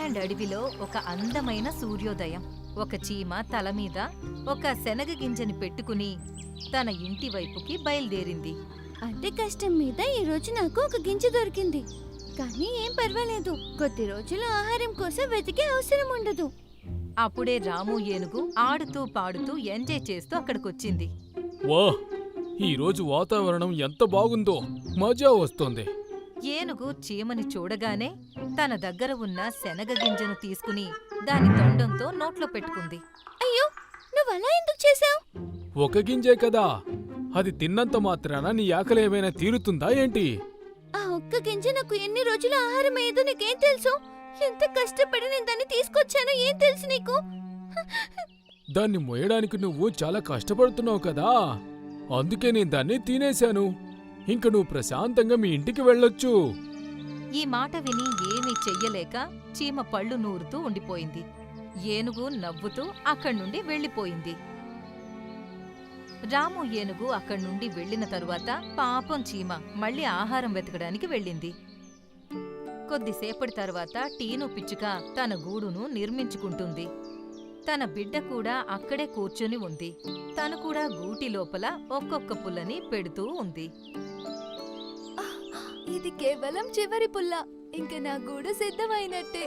New Zealand అడవిలో ఒక అందమైన సూర్యోదయం. ఒక చీమ తల మీద ఒక శనగ గింజని పెట్టుకుని తన ఇంటి వైపుకి బయలుదేరింది. అంటే కష్టం మీద ఈ రోజు నాకు ఒక గింజ దొరికింది. కానీ ఏం పర్వాలేదు, కొద్ది రోజులు ఆహారం కోసం వెతికే అవసరం ఉండదు. అప్పుడే రాము ఏనుగు ఆడుతూ పాడుతూ ఎంజాయ్ చేస్తూ అక్కడికొచ్చింది. వాహ్! ఈరోజు వాతావరణం ఎంత బాగుందో, మజా వస్తోంది. ఏనుగు చీమని చూడగానే తన దగ్గర ఉన్న శనగ గింజను తీసుకుని దాని తొండంతో నోట్లో పెట్టుకుంది. అయ్యో, నువ్వలా ఎందుకు చేశావు? ఒక గింజే కదా, అది తిన్నంత మాత్రాన నీ ఆకలి ఏమైనా తీరుతుందా ఏంటి? ఆ ఒక్క గింజ నాకు ఎన్ని రోజులు ఆహారం అయ్యేదో నీకేం తెలుసు? ఎంత కష్టపడి నేను దాన్ని తీసుకొచ్చానో ఏం తెలుసు నీకు? దాన్ని మోయడానికి నువ్వు చాలా కష్టపడుతున్నావు కదా, అందుకే నేను దాన్ని తినేశాను. ఇంక నువ్వు ప్రశాంతంగా మీ ఇంటికి వెళ్ళొచ్చు. ఈ మాట విని ఏమీ చెయ్యలేక చీమ పళ్ళు నూరుతూ ఉండిపోయింది. ఏనుగు నవ్వుతూ అక్కడ్నుండి వెళ్ళిపోయింది. రాము ఏనుగు అక్కడ్నుండి వెళ్లిన తరువాత పాపం చీమ మళ్ళీ ఆహారం వెతకడానికి వెళ్ళింది. కొద్దిసేపటి తర్వాత టీను పిచ్చుక తన గూడును నిర్మించుకుంటుంది. తన బిడ్డ కూడా అక్కడే కూర్చుని ఉంది. తను కూడా గూటి లోపల ఒక్కొక్క పుల్లని పెడుతూ ఉంది. ఇది కేవలం చివరి పుల్ల, ఇంక నా గూడు సిద్ధమైనట్టే.